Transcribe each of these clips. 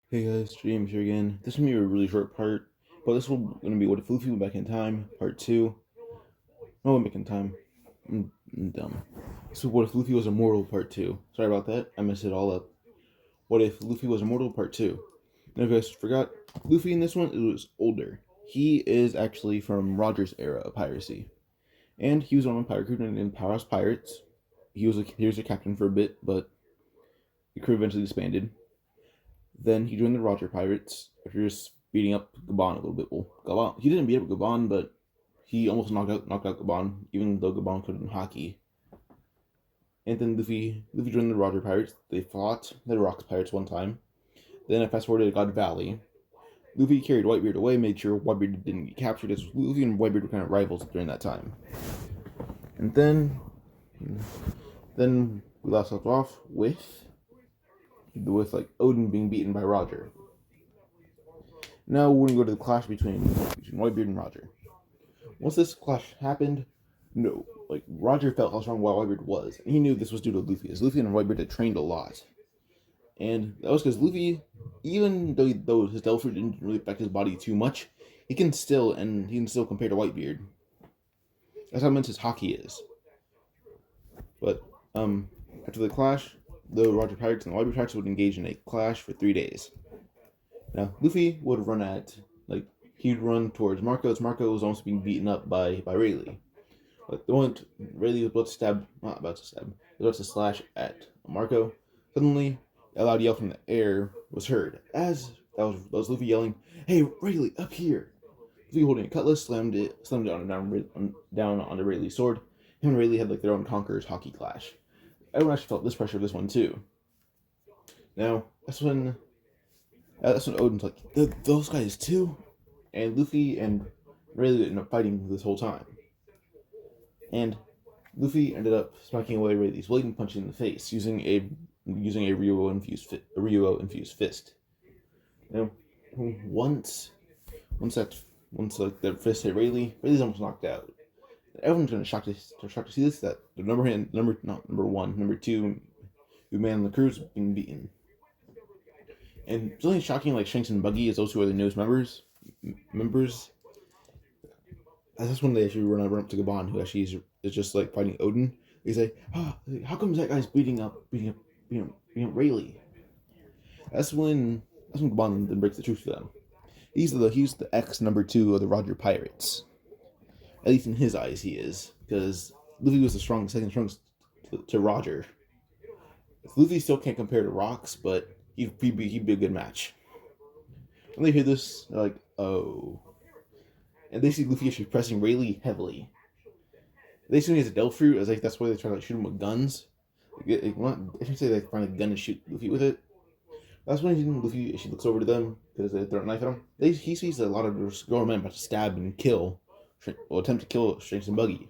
Hey guys, James here again. This is gonna be a really short part, but this will gonna be what if Luffy went back in time, part two. No, went back in time. I'm dumb. So what if Luffy was immortal, part two? Sorry about that. I messed it all up. What if Luffy was immortal, part two? Now, if you guys forgot, Luffy in this one was older. He is actually from Roger's era of piracy, and he was on a pirate crew named Powerhouse Pirates. He was a captain for a bit, but the crew eventually disbanded. Then he joined the Roger Pirates after just beating up Gabon a little bit. Well, Gabon, he didn't beat up Gabon, but he almost knocked out Gabon, even though Gabon couldn't hockey. And then Luffy joined the Roger Pirates. They fought the Rocks Pirates one time. Then I fast forwarded to God Valley. Luffy carried Whitebeard away, made sure Whitebeard didn't get captured, as Luffy and Whitebeard were kind of rivals during that time. And then we last left off with like Oden being beaten by Roger. Now we're gonna go to the clash between Whitebeard and Roger. Once this clash happened, no, like Roger felt how strong Whitebeard was, and he knew this was due to Luffy, as Luffy and Whitebeard had trained a lot, and that was because Luffy, even though his devil fruit didn't really affect his body too much, he can still compare to Whitebeard. That's how immense his hockey is. But after the clash, the Roger Pirates and the Whitebeard Pirates would engage in a clash for 3 days. Now, Luffy would he'd run towards Marco, as Marco was almost being beaten up by Rayleigh. But the moment Rayleigh was about to stab, was about to slash at Marco, suddenly a loud yell from the air was heard. That was Luffy yelling, "Hey, Rayleigh, up here!" Luffy holding a cutlass slammed it down onto Rayleigh's sword. Him and Rayleigh had like their own Conqueror's hockey clash. Everyone actually felt this pressure of this one too. Now, that's when Odin's like, those guys too? And Luffy and Rayleigh ended up fighting this whole time. And Luffy ended up smacking away Rayleigh's leg and punching in the face using a Ryuo infused fist. Now, once once that once like the fist hit Rayleigh's almost knocked out. Everyone's gonna shocked to see this, that the number one, number two, who man on the crew is being beaten. And it's only shocking like Shanks and Buggy as those who are the newest members. That's when they actually run up to Gabon, who actually is just like fighting Oden. They say, "Ah, oh, how come that guy's beating up Rayleigh?" That's when Gabon then breaks the truth to them. He's the ex number two of the Roger Pirates. At least in his eyes, he is, because Luffy was the second strongest to Roger. Luffy still can't compare to Rocks, but he'd be a good match. When they hear this, they're like, "Oh." And they see Luffy actually pressing Rayleigh heavily. They assume he has a Delph fruit, as like that's why they try to shoot him with guns. I should say they find a gun and shoot Luffy with it. That's when Luffy actually looks over to them because they throw a knife at him. He sees a lot of grown men about to stab and kill, or attempt to kill Shanks and Buggy.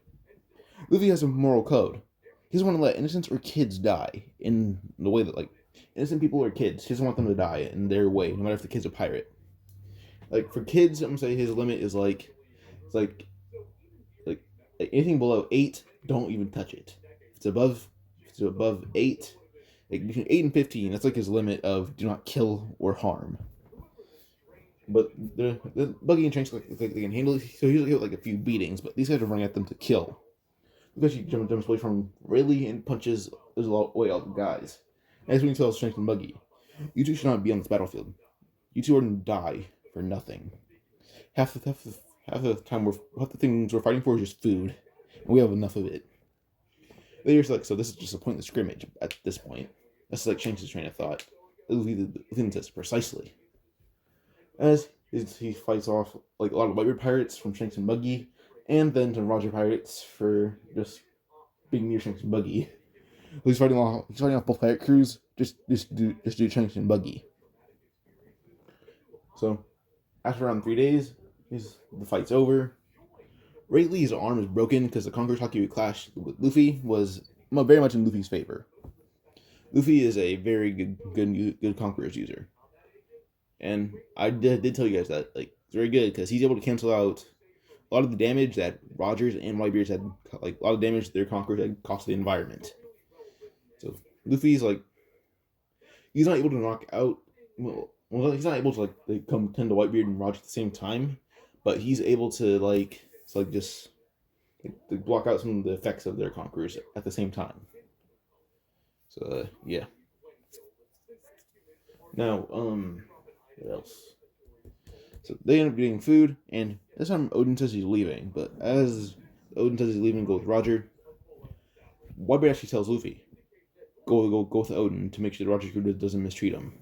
Luffy has a moral code. He doesn't want to let innocents or kids die in the way that like innocent people or kids. He doesn't want them to die in their way, no matter if the kid's a pirate. Like for kids, I'm gonna say his limit is it's like anything below 8, don't even touch it. If it's above 8, like between 8 and 15, that's like his limit of do not kill or harm. But the Buggy and Shanks like they can handle it, so he'll get like a few beatings. But these guys are running at them to kill. Because he jumps away from Rayleigh and punches away all the guys. And that's when he tells Shanks and Buggy, "You two should not be on this battlefield. You two are going to die for nothing. Half the things we're fighting for is just food, and we have enough of it." Later, it's like, so this is just a pointless scrimmage at this point. That's like Shanks' train of thought. Luffy says precisely. As he fights off like a lot of Whitebeard pirates from Shanks and Buggy, and then to Roger pirates for just being near Shanks and Buggy. He's fighting off both pirate crews just do Shanks and Buggy. So after around 3 days, the fight's over. Rayleigh's arm is broken because the Conqueror's Hockey clash with Luffy was very much in Luffy's favor. Luffy is a very good Conqueror's user, and I did tell you guys that like it's very good because he's able to cancel out a lot of the damage that Rogers and Whitebeards had, like a lot of damage their Conquerors had cost the environment. So Luffy's like he's not able to knock out. Well, well, he's not able to come tend to Whitebeard and Roger at the same time, but he's able to just block out some of the effects of their conquerors at the same time. So yeah. Now what else? So they end up getting food, and this time Oden says he's leaving. But as Oden says he's leaving to go with Roger, Whitebeard actually tells Luffy, go with Oden to make sure that Roger's crew doesn't mistreat him.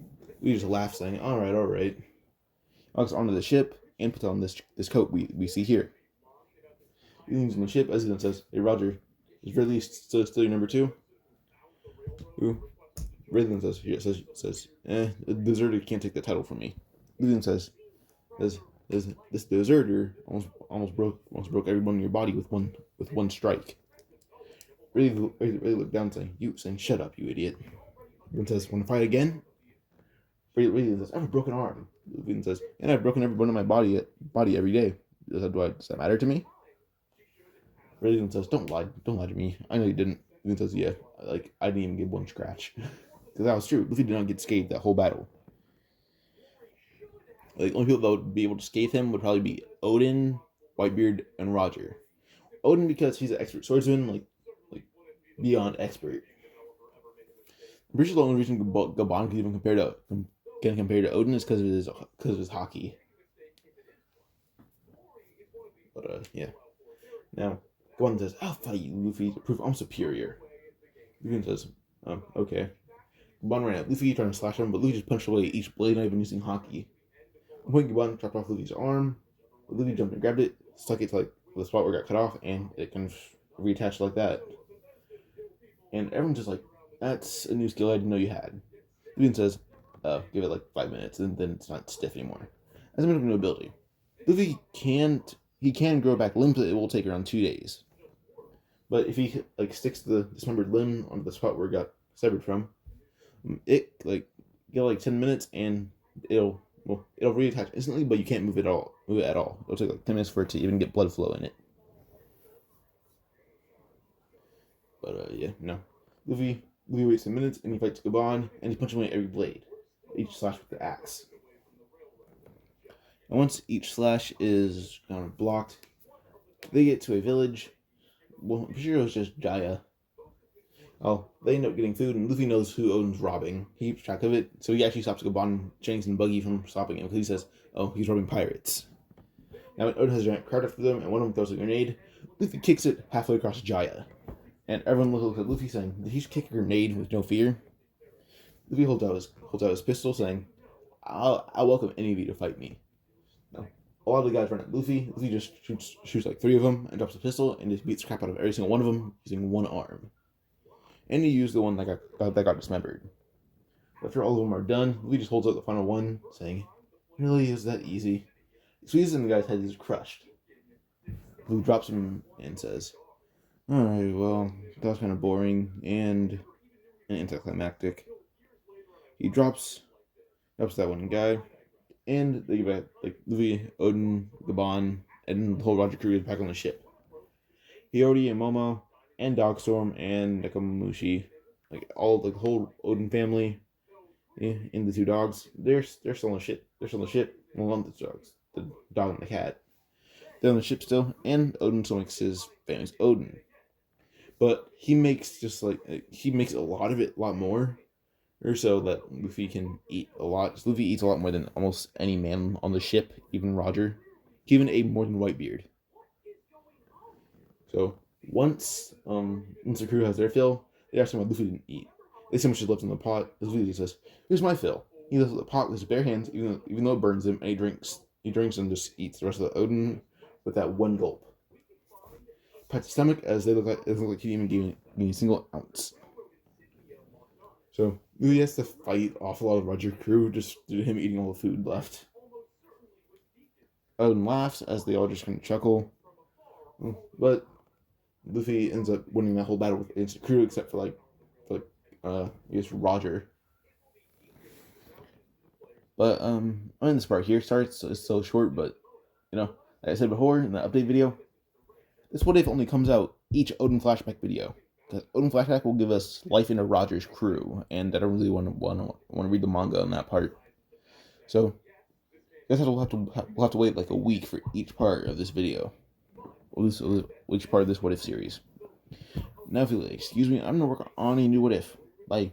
We just laugh, saying, all right. Walks onto the ship and puts on this coat we see here. He leans on the ship as he then says, hey Roger, is Rayleigh still your number 2? Who? Rayleigh says, the deserter can't take the title from me. Rayleigh says, this deserter almost broke everyone in your body with one strike. Rayleigh looked down saying, shut up, you idiot. Rayleigh says, want to fight again? Rayleigh says, I have a broken arm. Luffy says, and I've broken every bone in my body every day. Does that matter to me? Rayleigh says, don't lie to me. I know you didn't. Luffy says, yeah, I didn't even get one scratch. Because that was true. Luffy did not get scathed that whole battle. Only people that would be able to scathe him would probably be Oden, Whitebeard, and Roger. Oden because he's an expert swordsman, beyond expert. I'm pretty sure the only reason Gabon can even compare to Oden is because of his hockey. But yeah. Now Gabon says, "I'll fight you, Luffy, to prove I'm superior." Luffy says, okay." Gabon ran at Luffy trying to slash him, but Luffy just punched away each blade, not even using hockey. When Gabon chopped off Luffy's arm, Luffy jumped and grabbed it, stuck it to the spot where it got cut off, and it kind of reattached like that. And everyone's just that's a new skill I didn't know you had. Luffy says, give it 5 minutes, and then it's not stiff anymore. As a medical new ability, Luffy can grow back limbs, but it will take around 2 days. But if he sticks the dismembered limb onto the spot where it got severed from, it get 10 minutes and it'll reattach instantly, but you can't move it at all. It'll take 10 minutes for it to even get blood flow in it. But yeah, no. Luffy waits 10 minutes and he fights Gabon and he punches away every blade, each slash with the axe. And once each slash is kind of blocked, they get to a village. Well, I'm pretty sure it was just Jaya. Oh, they end up getting food, and Luffy knows who Oden's robbing. He keeps track of it, so he actually stops Gabon, Jennings, and Buggy from stopping him because he says, oh, he's robbing pirates. Now, Oden has a giant crowd after them, and one of them throws a grenade. Luffy kicks it halfway across Jaya. And everyone looks at Luffy saying, did he just kick a grenade with no fear? Luffy holds out his pistol saying, I'll welcome any of you to fight me. Now, a lot of the guys run at Luffy. Luffy just shoots 3 of them and drops the pistol and just beats the crap out of every single one of them using one arm. And he used the one that got dismembered. After all of them are done, Luffy just holds out the final one, saying, really, is that easy? He squeezes in the guy's head, he's crushed. Luffy drops him and says, alright, well, that was kind of boring and anticlimactic. He drops that one guy, and they get back, Luffy, Oden, Gabon, and the whole Roger crew is back on the ship. Hiyori and Momo, and Dogstorm, and Nekomamushi, all the whole Oden family, and the 2 dogs, they're still on the ship. Well, one of the dogs, the dog and the cat. They're on the ship still, and Oden still makes his family's Oden. But he makes he makes a lot of it, a lot more, or so that Luffy can eat a lot. Luffy eats a lot more than almost any man on the ship, even Roger. He even ate more than Whitebeard. So once the crew has their fill, they ask him why Luffy didn't eat. They say much is left in the pot. Luffy says, "Here's my fill." He lifts the pot with his bare hands, even though it burns him, and he drinks. He drinks and just eats the rest of the Oden with that one gulp. Pats his stomach as it look like he didn't even give a single ounce. So Luffy has to fight off a lot of Roger crew just due to him eating all the food left. Oden laughs as they all just kind of chuckle, but Luffy ends up winning that whole battle against the crew, except for I guess Roger. But I mean, this part here starts, so it's so short, but like I said before in the update video, this what if only comes out each Oden flashback video. Because Oden flashback will give us life into Roger's crew, and I don't really want to read the manga on that part. So, I guess we'll have to wait like a week for each part of this video. Each part of this What If series. Now, if you'll excuse me, I'm gonna work on a new What If. Bye.